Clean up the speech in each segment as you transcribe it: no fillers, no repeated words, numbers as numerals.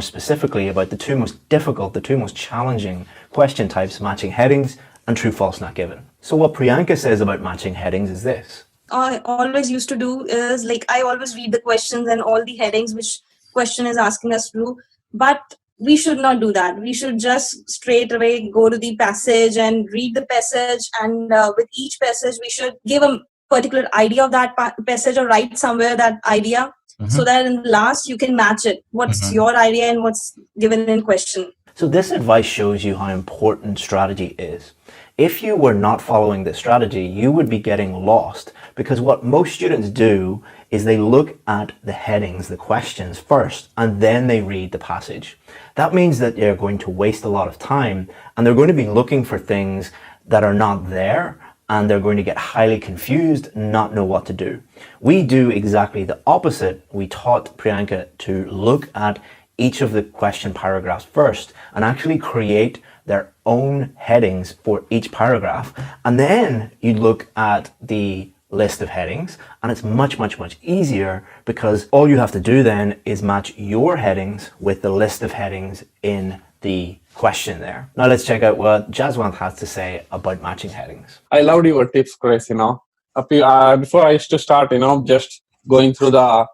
specifically about the two most difficult, the two most challenging question types, matching headings and true, false, not given. So what Priyanka says about matching headings is this. I always used to do is I always read the questions and all the headings which question is asking us to do, but we should not do that. We should just straight away go to the passage and read the passage, and with each passage we should give a particular idea of that passage or write somewhere that idea, so that in the last you can match it. What's your idea and what's given in question. So this advice shows you how important strategy is. If you were not following this strategy, you would be getting lost, because what most students do is they look at the headings, the questions first, and then they read the passage. That means that they're going to waste a lot of time, and they're going to be looking for things that are not there, and they're going to get highly confused, not know what to do. We do exactly the opposite. We taught Priyanka to look at each of the question paragraphs first and actually create their own headings for each paragraph. And then you look at the list of headings, and it's much easier, because all you have to do then is match your headings with the list of headings in the question there. Now let's check out what Jaswant has to say about matching headings. I loved your tips, Chris. Before I used to start, just going through the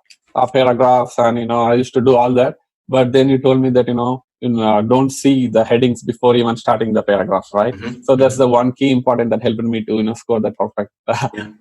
paragraphs, and I used to do all that. But then you told me that don't see the headings before even starting the paragraphs, right? So that's the one key important that helped me to score that perfect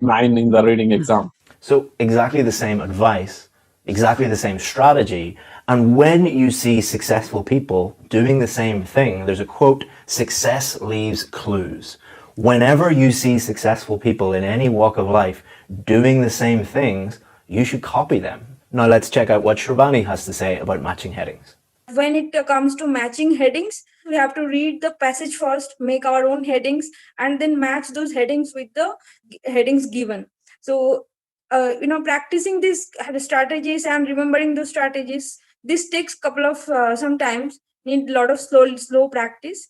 9 in the reading exam. So exactly the same advice, exactly the same strategy. And when you see successful people doing the same thing, there's a quote, "Success leaves clues." Whenever you see successful people in any walk of life doing the same things, you should copy them. Now let's check out what Shravani has to say about matching headings. When it comes to matching headings, we have to read the passage first, make our own headings, and then match those headings with the headings given. So, practicing these strategies and remembering those strategies, this takes couple of sometimes need a lot of slow practice.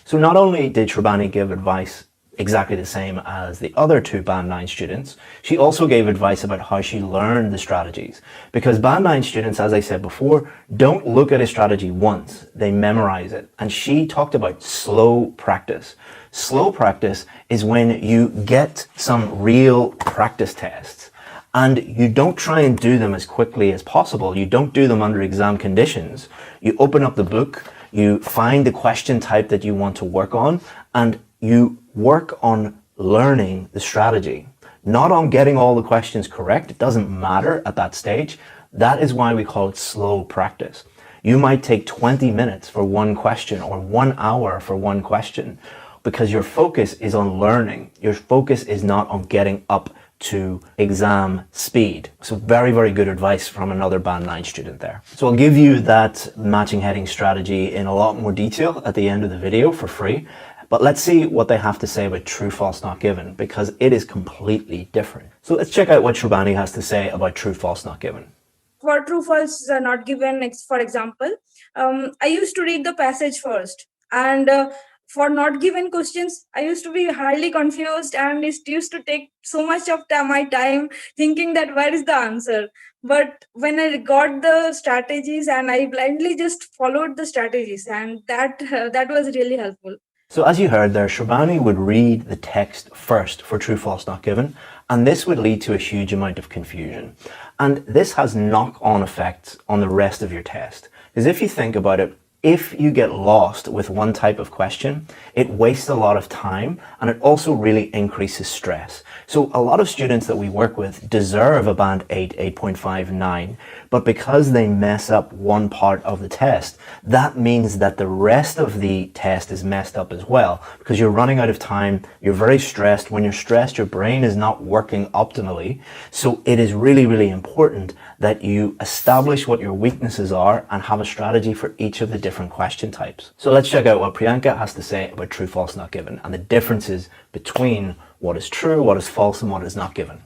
So not only did Shravani give advice exactly the same as the other two Band 9 students, she also gave advice about how she learned the strategies. Because Band 9 students, as I said before, don't look at a strategy once, they memorize it. And she talked about slow practice. Slow practice is when you get some real practice tests, and you don't try and do them as quickly as possible. You don't do them under exam conditions. You open up the book, you find the question type that you want to work on, and you work on learning the strategy, not on getting all the questions correct. It doesn't matter at that stage. That is why we call it slow practice. You might take 20 minutes for one question or 1 hour for one question, because your focus is on learning. Your focus is not on getting up to exam speed. So very good advice from another Band 9 student there. So I'll give you that matching heading strategy in a lot more detail at the end of the video for free. But let's see what they have to say about true, false, not given, because it is completely different. So let's check out what Shravani has to say about true, false, not given. For true, false, not given, for example, I used to read the passage first. And for not given questions, I used to be highly confused, and it used to take so much of my time thinking that where is the answer. But when I got the strategies, and I blindly just followed the strategies, and that was really helpful. So as you heard there, Shravani would read the text first for true, false, not given, and this would lead to a huge amount of confusion. And this has knock-on effects on the rest of your test. Because if you think about it, if you get lost with one type of question, it wastes a lot of time, and it also really increases stress. So a lot of students that we work with deserve a band 8, 8.5, 9, but because they mess up one part of the test, that means that the rest of the test is messed up as well, because you're running out of time, you're very stressed. When you're stressed, your brain is not working optimally. So it is really important that you establish what your weaknesses are and have a strategy for each of the different question types. So let's check out what Priyanka has to say about true, false, not given, and the differences between what is true, what is false, and what is not given.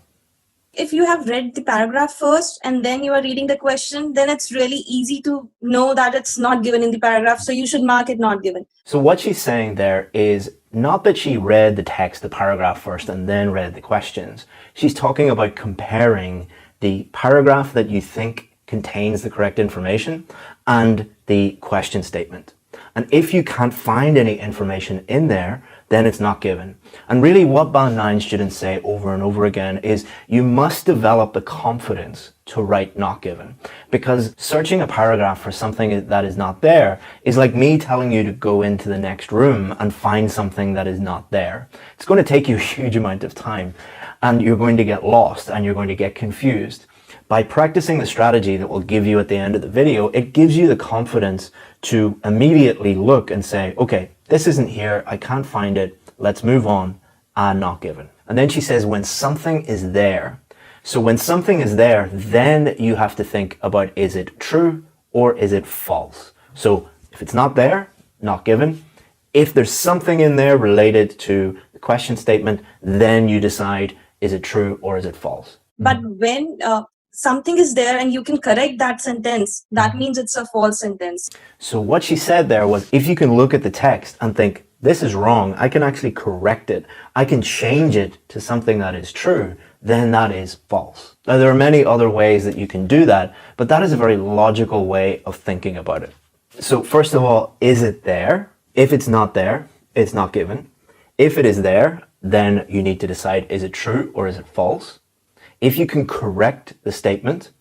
If you have read the paragraph first and then you are reading the question, then it's really easy to know that it's not given in the paragraph. So you should mark it not given. So what she's saying there is not that she read the text, the paragraph first, and then read the questions. She's talking about comparing the paragraph that you think contains the correct information, and the question statement. And if you can't find any information in there, then it's not given. And really what Band 9 students say over and over again is you must develop the confidence to write not given. Because searching a paragraph for something that is not there is like me telling you to go into the next room and find something that is not there. It's going to take you a huge amount of time, and you're going to get lost and you're going to get confused. By practicing the strategy that we'll give you at the end of the video, it gives you the confidence to immediately look and say, okay, this isn't here, I can't find it, let's move on, and not given. And then she says, when something is there. So when something is there, then you have to think about, is it true or is it false? So if it's not there, not given. If there's something in there related to the question statement, then you decide, is it true or is it false? But when something is there and you can correct that sentence, that means it's a false sentence. So what she said there was, if you can look at the text and think, this is wrong, I can actually correct it, I can change it to something that is true, then that is false. Now, there are many other ways that you can do that, but that is a very logical way of thinking about it. So first of all, is it there? If it's not there, it's not given. If it is there, then you need to decide, is it true or is it false? If you can correct the statement,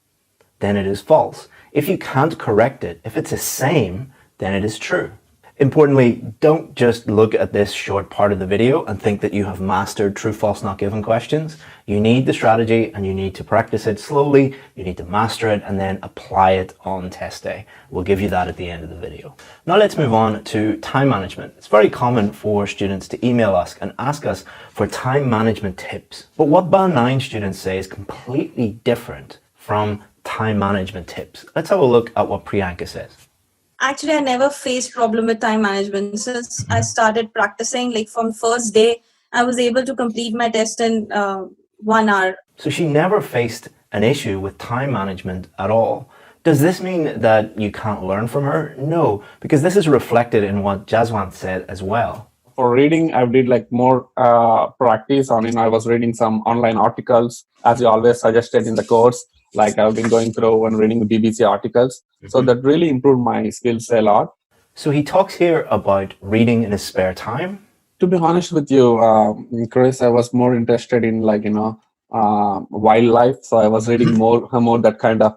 then it is false. If you can't correct it, if it's the same, then it is true. Importantly, don't just look at this short part of the video and think that you have mastered true, false, not given questions. You need the strategy and you need to practice it slowly. You need to master it and then apply it on test day. We'll give you that at the end of the video. Now let's move on to time management. It's very common for students to email us and ask us for time management tips. But what Band 9 students say is completely different from time management tips. Let's have a look at what Priyanka says. Actually, I never faced problem with time management. Since I started practicing, like from first day, I was able to complete my test in 1 hour. So she never faced an issue with time management at all. Does this mean that you can't learn from her? No, because this is reflected in what Jaswant said as well. For reading, I did like more practice on, I was reading some online articles, as you always suggested in the course. Like I've been going through and reading the BBC articles. So that really improved my skills a lot. So he talks here about reading in his spare time. To be honest with you, Chris, I was more interested in wildlife. So I was reading more that kind of,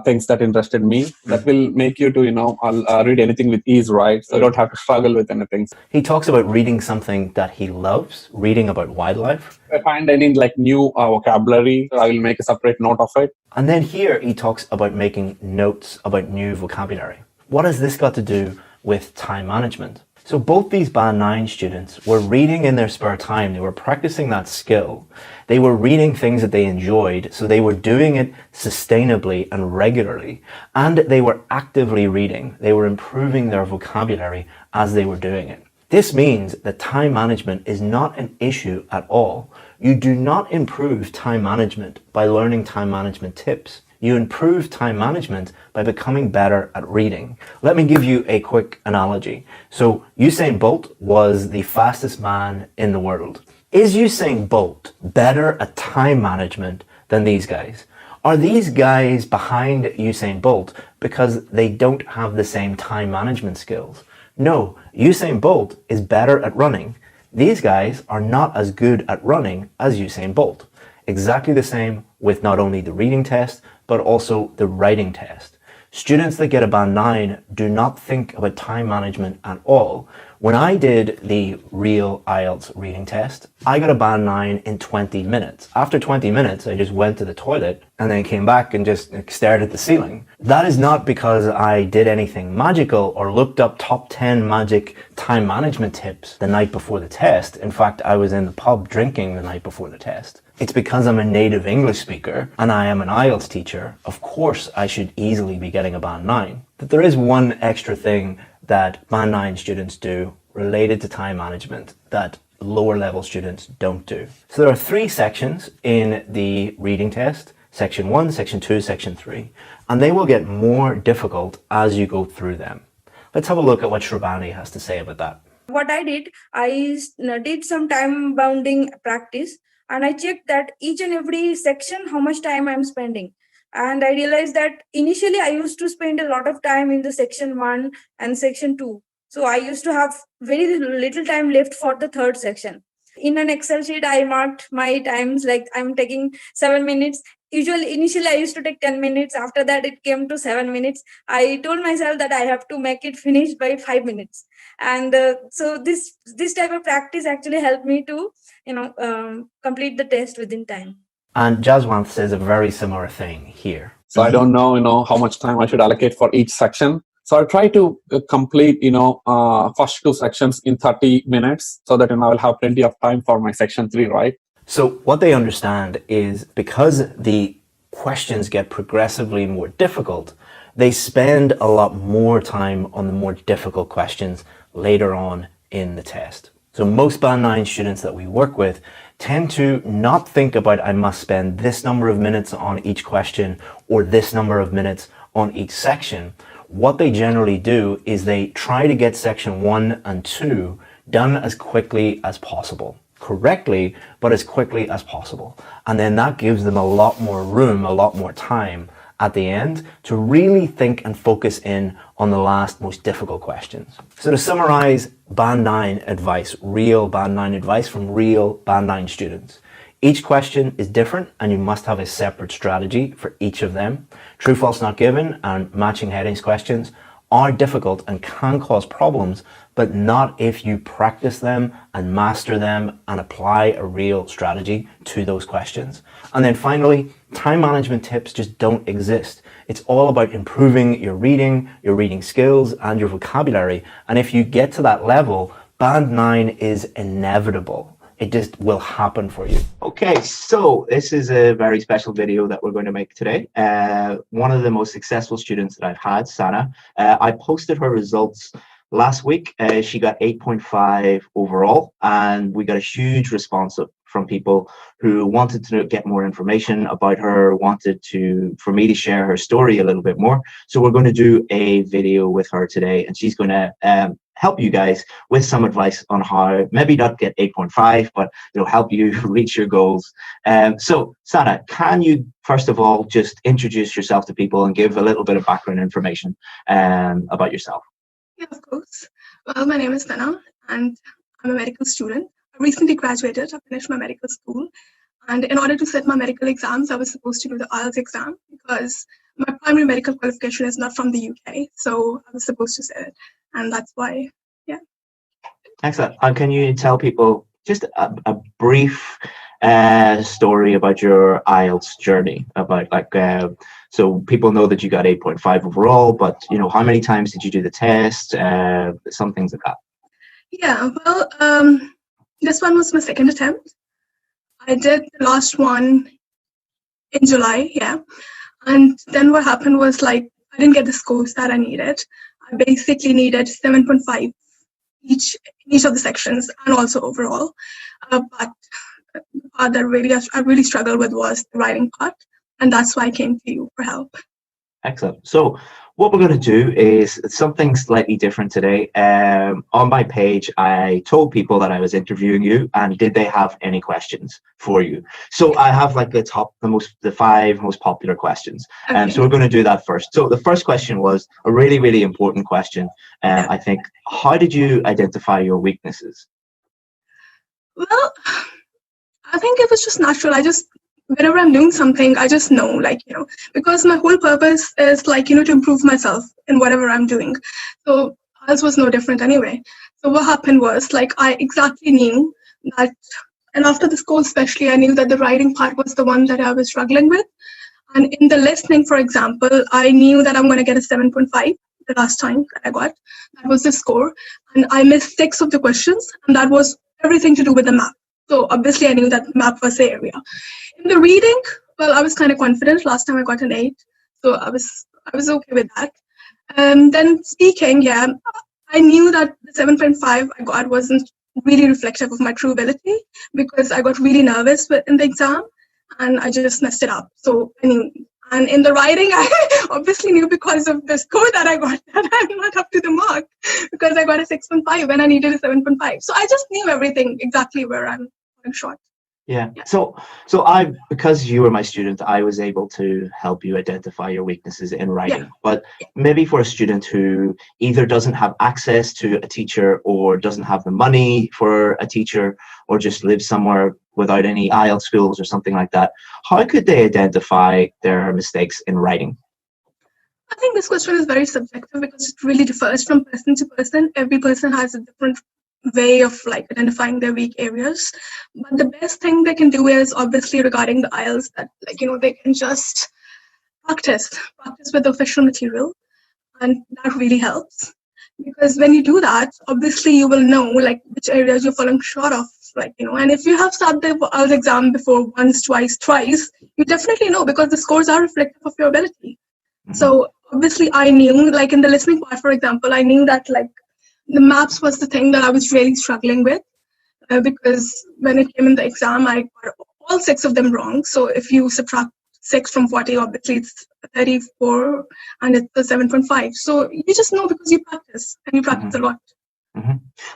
things that interested me. That will make you to, read anything with ease, right? So I don't have to struggle with anything. He talks about reading something that he loves, reading about wildlife. If I find any new vocabulary, I will make a separate note of it. And then here he talks about making notes about new vocabulary. What has this got to do with time management? So both these Band 9 students were reading in their spare time. They were practicing that skill. They were reading things that they enjoyed. So they were doing it sustainably and regularly. And they were actively reading. They were improving their vocabulary as they were doing it. This means that time management is not an issue at all. You do not improve time management by learning time management tips. You improve time management by becoming better at reading. Let me give you a quick analogy. So Usain Bolt was the fastest man in the world. Is Usain Bolt better at time management than these guys? Are these guys behind Usain Bolt because they don't have the same time management skills? No, Usain Bolt is better at running. These guys are not as good at running as Usain Bolt. Exactly the same with not only the reading test, but also the writing test. Students that get a Band 9 do not think about time management at all. When I did the real IELTS reading test, I got a Band 9 in 20 minutes. After 20 minutes, I just went to the toilet and then came back and just stared at the ceiling. That is not because I did anything magical or looked up top 10 magic time management tips the night before the test. In fact, I was in the pub drinking the night before the test. It's because I'm a native English speaker and I am an IELTS teacher. Of course, I should easily be getting a Band 9. But there is one extra thing that Band 9 students do related to time management that lower level students don't do. So there are 3 sections in the reading test, section 1, section 2, section 3, and they will get more difficult as you go through them. Let's have a look at what Shrabani has to say about that. What I did some time bounding practice, and I checked that each and every section, how much time I'm spending. And I realized that initially I used to spend a lot of time in the section 1 and section 2. So I used to have very little time left for the third section. In an Excel sheet, I marked my times like I'm taking 7 minutes. Usually, initially, I used to take 10 minutes. After that, it came to 7 minutes. I told myself that I have to make it finish by 5 minutes. And so this type of practice actually helped me to, complete the test within time. And Jaswant says a very similar thing here. So I don't know, how much time I should allocate for each section. So I try to complete, first 2 sections in 30 minutes so that I will have plenty of time for my section 3, right? So what they understand is because the questions get progressively more difficult, they spend a lot more time on the more difficult questions later on in the test. So most Band 9 students that we work with tend to not think about I must spend this number of minutes on each question or this number of minutes on each section. What they generally do is they try to get section 1 and 2 done as quickly as possible. Correctly, but as quickly as possible. And then that gives them a lot more room, a lot more time at the end to really think and focus in on the last most difficult questions. So to summarize Band 9 advice, real Band 9 advice from real Band 9 students. Each question is different and you must have a separate strategy for each of them. True, false, not given and matching headings questions are difficult and can cause problems, but not if you practice them and master them and apply a real strategy to those questions. And then finally, time management tips just don't exist. It's all about improving your reading skills and your vocabulary. And if you get to that level, Band 9 is inevitable. It just will happen for you. Okay, so this is a very special video that we're going to make today. One of the most successful students that I've had, Sana, I posted her results last week. She got 8.5 overall, and we got a huge response from people who wanted to get more information about her, wanted for me to share her story a little bit more. So we're going to do a video with her today, and she's going to help you guys with some advice on how maybe not get 8.5, but it'll help you reach your goals. So Sana, can you first of all just introduce yourself to people and give a little bit of background information about yourself? Yeah, of course. Well, my name is Sana and I'm a medical student. I recently graduated. I finished my medical school. And in order to set my medical exams, I was supposed to do the IELTS exam because my primary medical qualification is not from the UK. So I was supposed to set it. And that's why, yeah. Excellent. And can you tell people just a brief story about your IELTS journey, about so people know that you got 8.5 overall, but how many times did you do the test? Some things like that. Yeah, well, this one was my second attempt. I did the last one in July, yeah. And then what happened was I didn't get the scores that I needed. I basically needed 7.5 each of the sections and also overall. But the part that I really struggled with was the writing part. And that's why I came to you for help. Excellent. So what we're going to do is something slightly different today. On my page, I told people that I was interviewing you, and did they have any questions for you? So I have the 5 most popular questions. Okay. So we're going to do that first. So the first question was a really, really important question. I think, how did you identify your weaknesses? Well, I think it was just natural. Whenever I'm doing something, I just know, because my whole purpose is to improve myself in whatever I'm doing. So IELTS was no different anyway. So what happened was I exactly knew that, and after the school especially, I knew that the writing part was the one that I was struggling with. And in the listening, for example, I knew that I'm going to get a 7.5 the last time that I got. That was the score. And I missed 6 of the questions, and that was everything to do with the map. So obviously I knew that map was the area. In the reading, well, I was kind of confident. Last time I got an 8, so I was okay with that. Then speaking, yeah, I knew that the 7.5 I got wasn't really reflective of my true ability because I got really nervous in the exam and I just messed it up. So I knew. And in the writing, I obviously knew because of the score that I got that I'm not up to the mark because I got a 6.5 and I needed a 7.5. So I just knew everything exactly where I'm short. Yeah. So I, because you were my student, I was able to help you identify your weaknesses in writing. Yeah. But maybe for a student who either doesn't have access to a teacher or doesn't have the money for a teacher or just lives somewhere without any IELTS schools or something like that, how could they identify their mistakes in writing? I think this question is very subjective because it really differs from person to person. Every person has a different way of like identifying their weak areas. But the best thing they can do is obviously regarding the IELTS that they can just practice with the official material, and that really helps. Because when you do that, obviously you will know like which areas you're falling short of, and if you have sat the IELTS exam before once, twice, you definitely know because the scores are reflective of your ability. So obviously I knew, like in the listening part, for example, I knew that like the maps was the thing that I was really struggling with because when it came in the exam, I got all 6 of them wrong. So if you subtract 6 from 40, obviously it's 34 and it's a 7.5. So you just know because you practice and you practice a lot.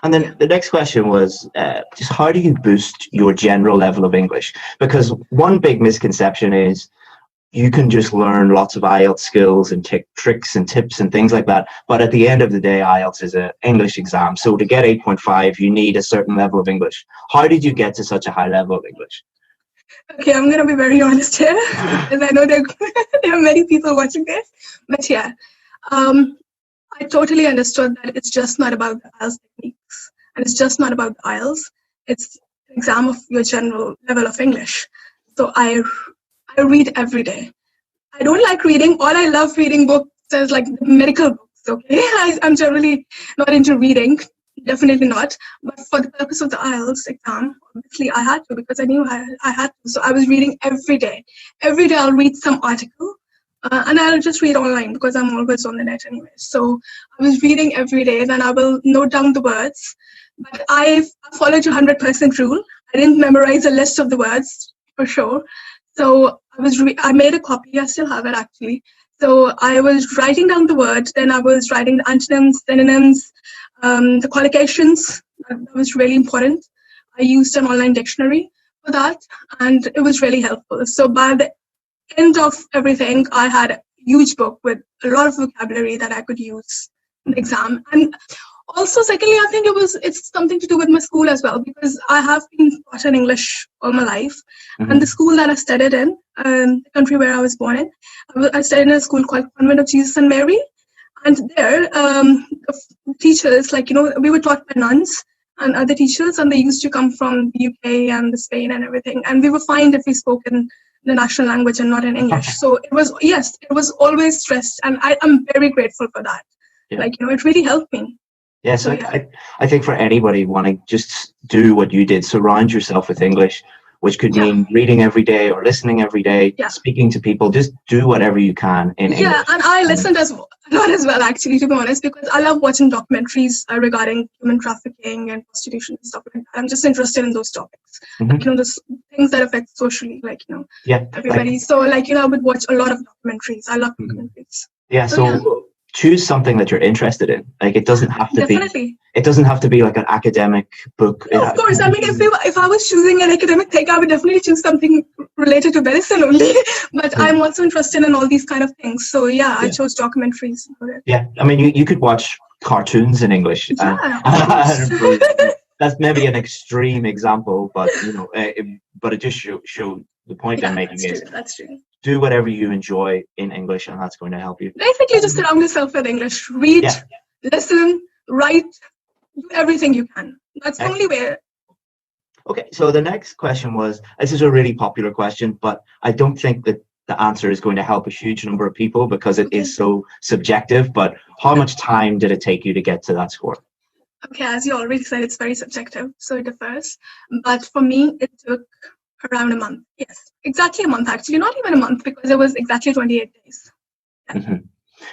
And then the next question was just how do you boost your general level of English? Because one big misconception is you can just learn lots of IELTS skills and tricks and tips and things like that. But at the end of the day, IELTS is an English exam. So to get 8.5, you need a certain level of English. How did you get to such a high level of English? Okay, I'm going to be very honest here because I know there are many people watching this. But yeah, I totally understood that it's just not about the IELTS techniques and it's just not about the IELTS. It's an exam of your general level of English. So I read every day. I don't like reading. All I love reading books is like medical books, okay? I'm generally not into reading, definitely not. But for the purpose of the IELTS exam, obviously I had to because I knew I had to. So I was reading every day. Every day I'll read some article and I'll just read online because I'm always on the net anyway. So I was reading every day, then I will note down the words. But I followed your 100% rule. I didn't memorize a list of the words for sure. So I made a copy. I still have it actually. So I was writing down the word, then I was writing the antonyms, synonyms, the collocations. That was really important. I used an online dictionary for that, and it was really helpful. So by the end of everything, I had a huge book with a lot of vocabulary that I could use in the exam. And also, secondly, I think it's something to do with my school as well, because I have been taught in English all my life. And the school that I studied in, the country where I was born in, I studied in a school called Convent of Jesus and Mary. And there, teachers, we were taught by nuns and other teachers, and they used to come from the UK and the Spain and everything. And we were fine if we spoke in the national language and not in English. So it was always stressed. And I'm very grateful for that. Yeah. It really helped me. Yeah, so I think for anybody wanting just do what you did, surround yourself with English, which could mean reading every day or listening every day, speaking to people, just do whatever you can in English. Yeah, and I listened a lot as well, actually, to be honest, because I love watching documentaries regarding human trafficking and prostitution and stuff like that. I'm just interested in those topics, those things that affect socially, everybody. So, I would watch a lot of documentaries. I love documentaries. Yeah, so choose something that you're interested in. It doesn't have to be. It doesn't have to be like an academic book. No, of course. I mean, if I was choosing an academic thing, I would definitely choose something related to medicine only. But I'm also interested in all these kind of things. So I chose documentaries. Yeah, I mean, you could watch cartoons in English. Yeah. That's maybe an extreme example, but but it just showed the point I'm making is that's true. Do whatever you enjoy in English, and that's going to help you. Basically, just surround yourself with English. Read, listen, write, do everything you can. That's the only way. Okay, so the next question was, this is a really popular question, but I don't think that the answer is going to help a huge number of people because it is so subjective, but how much time did it take you to get to that score? Okay, as you already said, it's very subjective, so it differs. But for me, it took around a month. Yes, exactly a month, actually. Not even a month, because it was exactly 28 days. Yeah.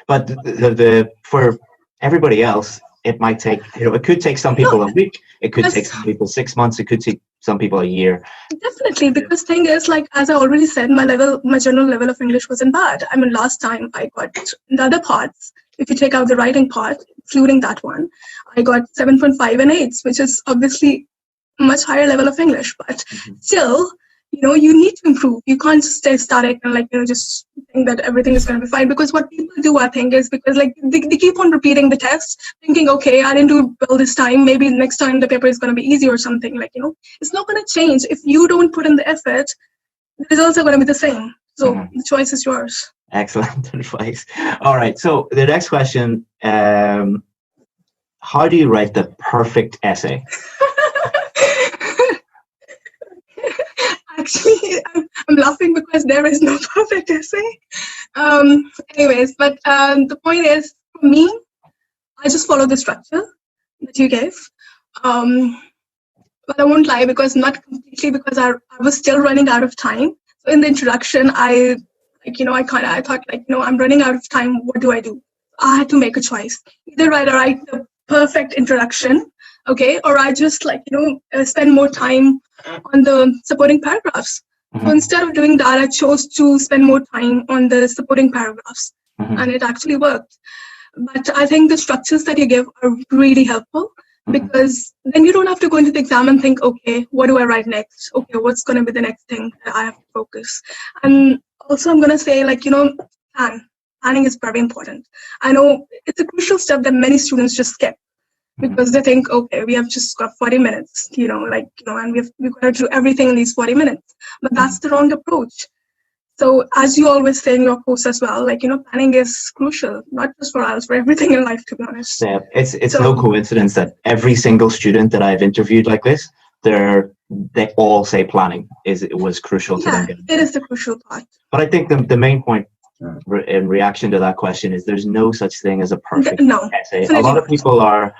But the for everybody else, it might take, it could take some people a week, it could take some people 6 months, it could take some people a year. Definitely, because thing is, as I already said, my general level of English wasn't bad. I mean, last time I got the other parts, if you take out the writing part, including that one, I got 7.5 and 8, which is obviously much higher level of English, but still, you need to improve. You can't just stay static and just think that everything is going to be fine, because what people do, I think, is because they keep on repeating the test, thinking, okay, I didn't do well this time, maybe next time the paper is going to be easy or something. It's not going to change. If you don't put in the effort, the results are going to be the same. So the choice is yours. Excellent advice. All right, so the next question, how do you write the perfect essay? Actually, I'm laughing because there is no perfect essay. Anyways, but the point is, for me, I just follow the structure that you gave. But I won't lie, because not completely, because I was still running out of time. So in the introduction, I thought I'm running out of time. What do I do? I had to make a choice. Either I write the perfect introduction, okay, or I just spend more time on the supporting paragraphs. So instead of doing that, I chose to spend more time on the supporting paragraphs, and it actually worked. But I think the structures that you give are really helpful, because then you don't have to go into the exam and think, okay, what do I write next? Okay, what's going to be the next thing that I have to focus? And also, I'm going to say, planning is very important. I know it's a crucial step that many students just skip, because they think, okay, we have just got 40 minutes, and we've got to do everything in these 40 minutes. But that's the wrong approach. So as you always say in your course as well, planning is crucial, not just for us, for everything in life, to be honest. Yeah, it's no coincidence that every single student that I've interviewed like this, they all say planning was crucial to them. It is the crucial part. But I think the main point in reaction to that question is there's no such thing as a perfect essay. A lot of people are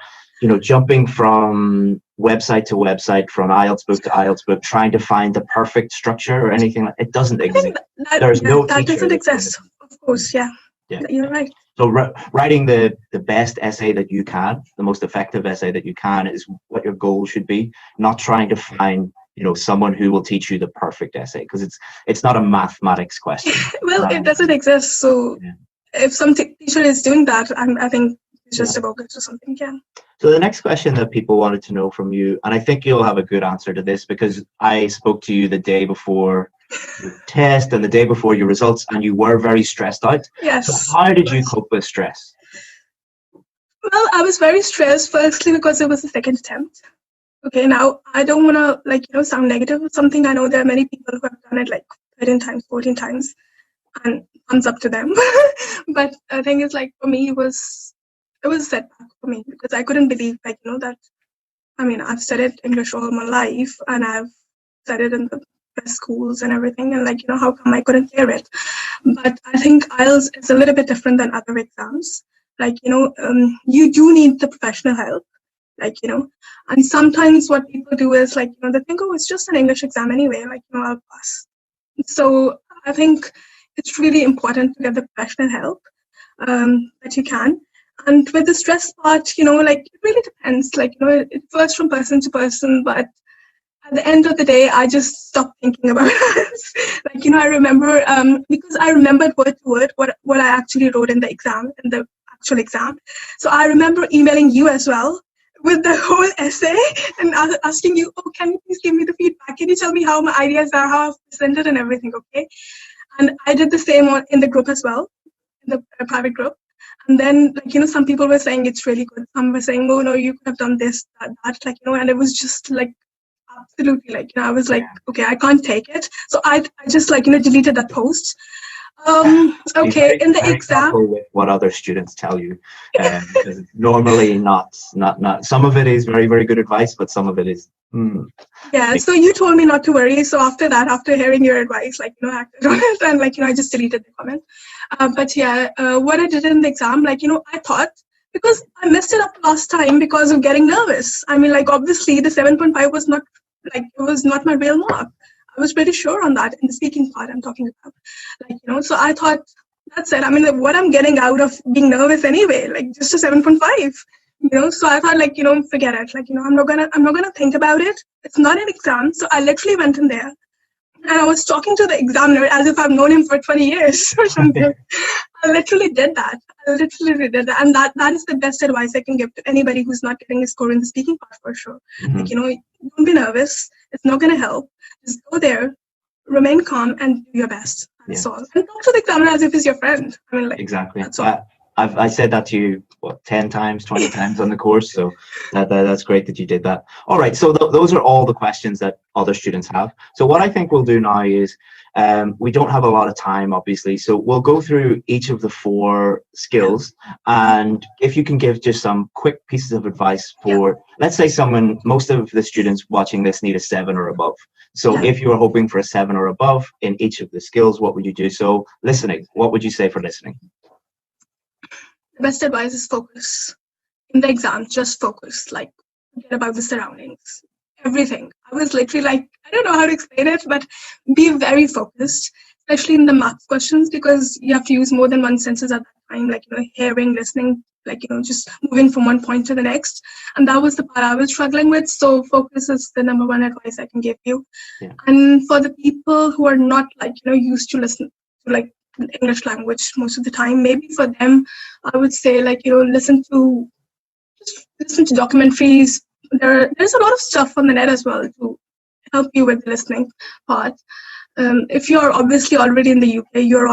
jumping from website to website, from IELTS book to IELTS book, trying to find the perfect structure or anything. It doesn't exist. There's no that teacher doesn't exist. Of course, yeah. You're right. So writing the best essay that you can, the most effective essay that you can, is what your goal should be. Not trying to find someone who will teach you the perfect essay, because it's not a mathematics question. Well, it doesn't exist. So if some teacher is doing that, I think it's just a bogus or something. Yeah. So the next question that people wanted to know from you, and I think you'll have a good answer to this, because I spoke to you the day before your test and the day before your results, and you were very stressed out. Yes. So how did you cope with stress? Well, I was very stressed, firstly, because it was the second attempt. Okay, now I don't want to sound negative or something. I know there are many people who have done it 13 times, 14 times, and thumbs up to them. But the thing is, for me, it was a setback for me, because I couldn't believe that. I mean, I've studied English all my life, and I've studied in the best schools and everything, and how come I couldn't clear it? But I think IELTS is a little bit different than other exams. You do need the professional help. And sometimes what people do is they think, oh, it's just an English exam anyway, I'll pass. So I think it's really important to get the professional help that you can. And with the stress part, it really depends. It varies from person to person, but at the end of the day, I just stopped thinking about it. I remember, because I remembered word to word what I actually wrote in the exam, in the actual exam. So I remember emailing you as well with the whole essay and asking you, oh, can you please give me the feedback? Can you tell me how my ideas are, how I've presented and everything, okay? And I did the same in the group as well, in the private group. And then, some people were saying it's really good. Some were saying, oh, no, you could have done this, that, and it was just absolutely I was okay, I can't take it. So I just deleted that post. Okay, in the exam, with what other students tell you, because normally not some of it is very, very good advice, but some of it is yeah. So you told me not to worry. So after hearing your advice, I acted on it, and I just deleted the comment. But yeah, what I did in the exam, I thought, because I messed it up last time because of getting nervous. I mean, obviously the 7.5 was not it was not my real mark. I was pretty sure on that in the speaking part I'm talking about, so I thought, that's it. I mean, what I'm getting out of being nervous anyway, just a 7.5, so I thought, forget it. I'm not gonna think about it. It's not an exam. So I literally went in there and I was talking to the examiner as if I've known him for 20 years or something. I literally did that. And that is the best advice I can give to anybody who's not getting a score in the speaking part for sure. Like, don't be nervous. It's not going to help. Just go there, remain calm, and do your best. That's all. And talk to the examiner as if he's your friend. I mean, like, Exactly. that's all. I said that to you, 10 times, 20 times on the course. So that's great that you did that. All right. So those are all the questions that other students have. So what I think we'll do now is we don't have a lot of time, obviously. So we'll go through each of the 4 skills. And if you can give just some quick pieces of advice for, let's say most of the students watching this need a 7 or above. So if you were hoping for a 7 or above in each of the skills, what would you do? So listening, what would you say for listening? The best advice is focus. In the exam, just focus. Like, forget about the surroundings. Everything. I was literally like, I don't know how to explain it, but be very focused, especially in the maths questions, because you have to use more than one senses at that time, like, hearing, listening, like, just moving from one point to the next. And that was the part I was struggling with. So focus is the number one advice I can give you. Yeah. And for the people who are not, like, used to listen to, like, the English language most of the time, maybe for them, I would say, like, listen to documentaries. There's a lot of stuff on the net as well to help you with the listening part. If you're obviously already in the UK, you're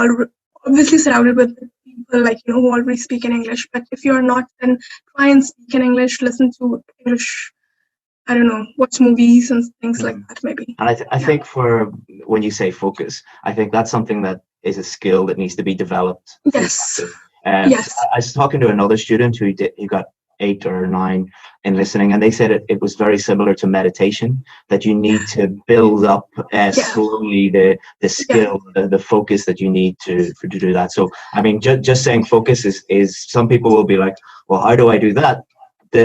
obviously surrounded with people, like, who already speak in English. But if you're not, then try and speak in English, listen to English, I don't know, watch movies and things like that, maybe. And I think for when you say focus, I think that's something that is a skill that needs to be developed. Yes. Yes. I was talking to another student who got 8 or 9 in listening, and they said it was very similar to meditation, that you need to build up slowly the skill, the focus that you need to do that. So I mean, just saying focus is some people will be like, well, how do I do that?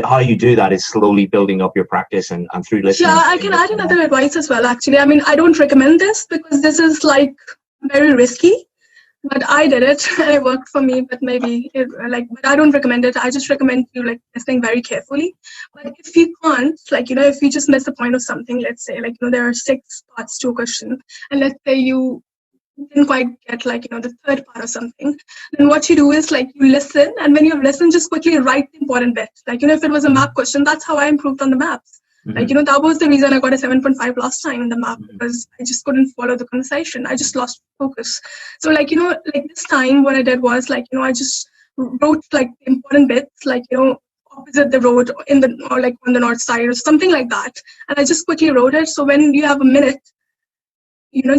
How you do that is slowly building up your practice and through listening. Yeah, I can add another advice as well, actually. I mean, I don't recommend this because this is like very risky, but I did it and it worked for me. But but I don't recommend it. I just recommend you, like, listening very carefully. But if you can't, like, if you just miss the point of something, let's say, like, there are 6 parts to a question, and let's say you didn't quite get, like, the third part or something, then what you do is, like, you listen, and when you have listened, just quickly write the important bit. Like, if it was a map question, that's how I improved on the maps. Like, that was the reason I got a 7.5 last time in the map, because I just couldn't follow the conversation. I just lost focus. So, like, like this time what I did was, like, I just wrote, like, the important bits, like, opposite the road or like on the north side or something like that. And I just quickly wrote it. So when you have a minute,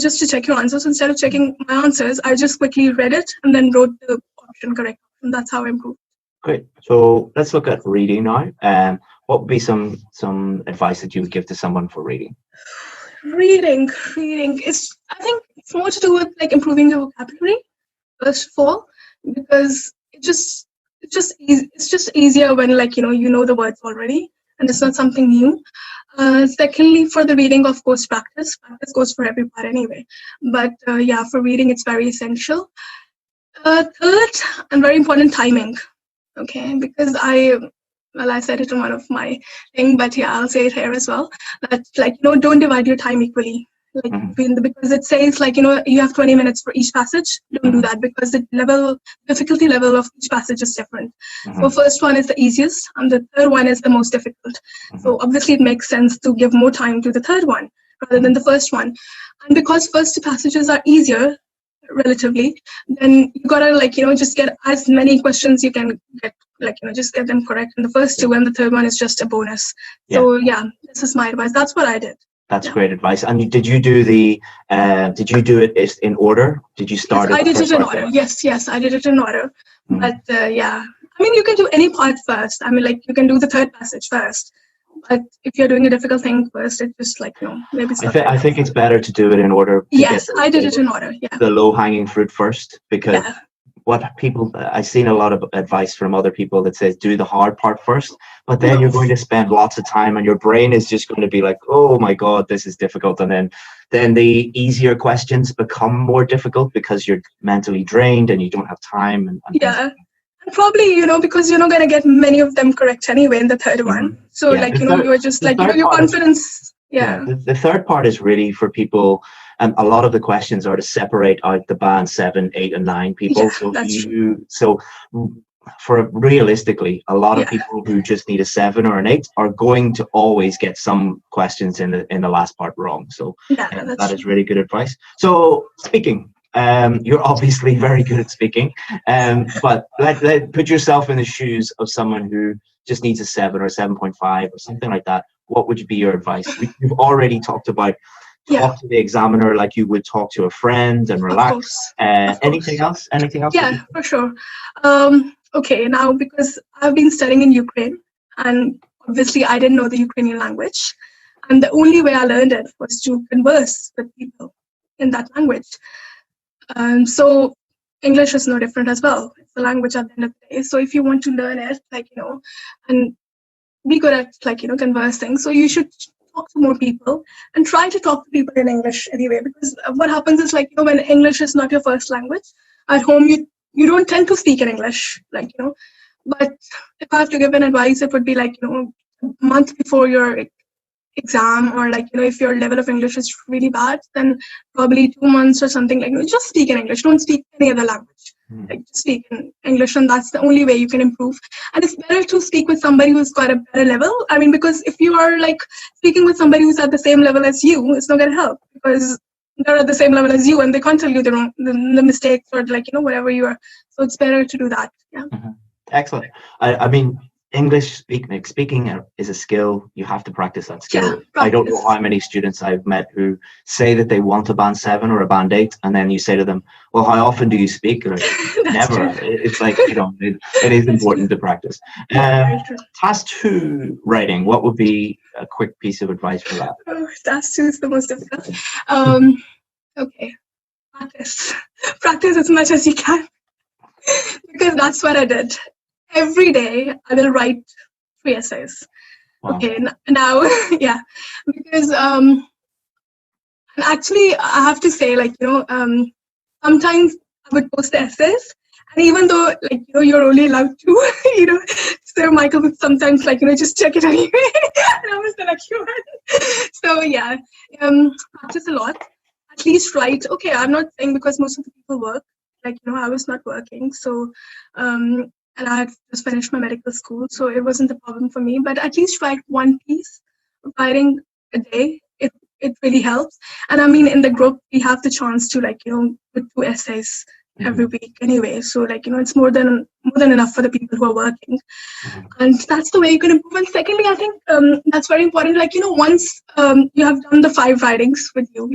just to check your answers, instead of checking my answers, I just quickly read it and then wrote the option correct. And that's how I improved. Great. So let's look at reading now. What would be some advice that you would give to someone for reading? Reading is, I think, it's more to do with, like, improving your vocabulary first of all, because it's just easier when, like, you know the words already and it's not something new. Secondly, for the reading, of course, practice goes for every part anyway. But for reading, it's very essential. Third, and very important, timing. Okay, because I said it in one of my things, but I'll say it here as well. That, like, don't divide your time equally. Like, because it says, like, you have 20 minutes for each passage. Don't do that, because the difficulty level of each passage is different. So first one is the easiest, and the third one is the most difficult. So obviously it makes sense to give more time to the third one rather than the first one. And because first 2 passages are easier relatively, then you gotta, like, just get as many questions you can get, like, just get them correct in the first 2, and the third one is just a bonus. So this is my advice. That's what I did. That's great advice. And did you do it in order? Did you start? Yes, I did it in order. Yes, I did it in order. But I mean, you can do any part first. I mean, like, you can do the third passage first. But if you're doing a difficult thing first, it's just, like, maybe. I think it's better to do it in order. Yes, I did it in order. Yeah. The low-hanging fruit first, because I've seen a lot of advice from other people that says do the hard part first, but then you're going to spend lots of time and your brain is just going to be like, oh my God, this is difficult. And then the easier questions become more difficult because you're mentally drained and you don't have time. And and probably, because you're not going to get many of them correct anyway in the third one. So, like, you're just, like, your confidence. The third part is really for people And a lot of the questions are to separate out the band 7, 8, and 9 people. Yeah, So that's true. for realistically, a lot of people who just need a 7 or an 8 are going to always get some questions in the last part wrong. So that is really good advice. So speaking, you're obviously very good at speaking, but let put yourself in the shoes of someone who just needs a 7 or 7.5 or something like that. What would be your advice? You've already talked about talk to the examiner like you would talk to a friend and relax. Anything else? Anything else? Yeah, for sure. Okay, now because I've been studying in Ukraine, and obviously I didn't know the Ukrainian language, and the only way I learned it was to converse with people in that language. So English is no different as well. It's a language at the end of the day. So if you want to learn it, and be good at conversing, so you should talk to more people and try to talk to people in English anyway. Because what happens is when English is not your first language, at home you don't tend to speak in English, But if I have to give an advice, it would be a month before your exam, or if your level of English is really bad, then probably 2 months or something, just speak in English. Don't speak any other language. Just speak in English, and that's the only way you can improve. And it's better to speak with somebody who's got a better level. I mean, because if you are speaking with somebody who's at the same level as you, it's not going to help, because they're at the same level as you and they can't tell you the mistakes or whatever you are. So it's better to do that. Yeah. Excellent. I mean, English speaking is a skill. You have to practice that skill. I don't know how many students I've met who say that they want a band 7 or a band 8, and then you say to them, well, how often do you speak? Never. It's it is important to practice. Task 2 writing, what would be a quick piece of advice for that? Task 2 is the most difficult. Okay, practice as much as you can, because that's what I did. Every day I will write 3 essays. Wow. Okay, now yeah, because actually I have to say, sometimes I would post the essays, and even though you're only allowed to Sir Michael would sometimes just check it anyway. And I was the lucky one. So yeah, practice a lot. At least write. Okay, I'm not saying, because most of the people work. I was not working, so and I had just finished my medical school, so it wasn't a problem for me. But at least write 1 piece of writing a day. It really helps. And I mean, in the group, we have the chance to put 2 essays every week anyway. So it's more than enough for the people who are working. And that's the way you can improve. And secondly, I think that's very important. Once you have done the 5 writings with you,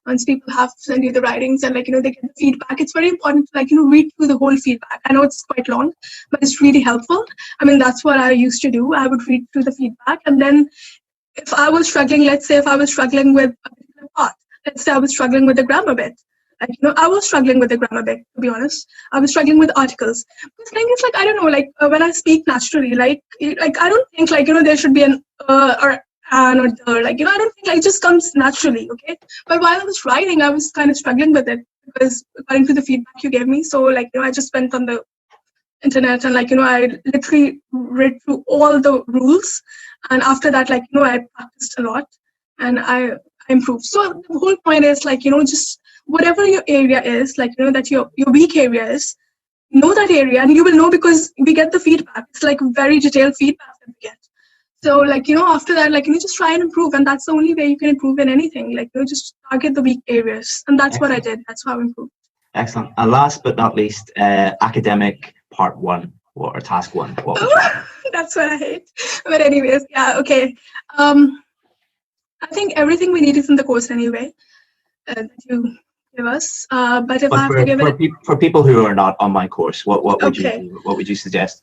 once people have sent you the writings and they get the feedback, it's very important to read through the whole feedback. I know it's quite long, but it's really helpful. I mean, that's what I used to do. I would read through the feedback, and then if I was struggling, let's say if I was struggling with a particular part, let's say I was struggling with the grammar bit. I was struggling with the grammar bit, to be honest. I was struggling with articles. Because thing is, I don't know, when I speak naturally, I don't think, there should be an or an or the, I don't think, it just comes naturally, okay? But while I was writing, I was kind of struggling with it, because according to the feedback you gave me, so, I just went on the internet and, I literally read through all the rules. And after that, I practiced a lot and I improved. So the whole point is, just whatever your area is, that your weak area is, know that area, and you will know, because we get the feedback. It's very detailed feedback that we get. So after that, just try and improve, and that's the only way you can improve in anything. Just target the weak areas, and that's what I did. That's how I improved. Excellent. And last but not least, academic part 1 or task 1. That's what I hate. But anyways, yeah, okay. I think everything we need is in the course anyway that you give us. But if I have to give it for people who are not on my course, what would you suggest?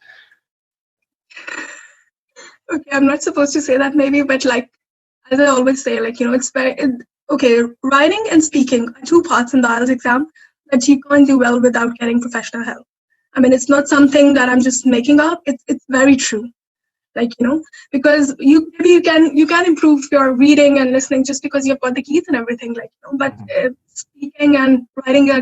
Okay, I'm not supposed to say that maybe, but as I always say, it's very okay. Writing and speaking are 2 parts in the IELTS exam that you can't do well without getting professional help. I mean, it's not something that I'm just making up. It's very true. Because you can improve your reading and listening just because you've got the keys and everything, but speaking and writing are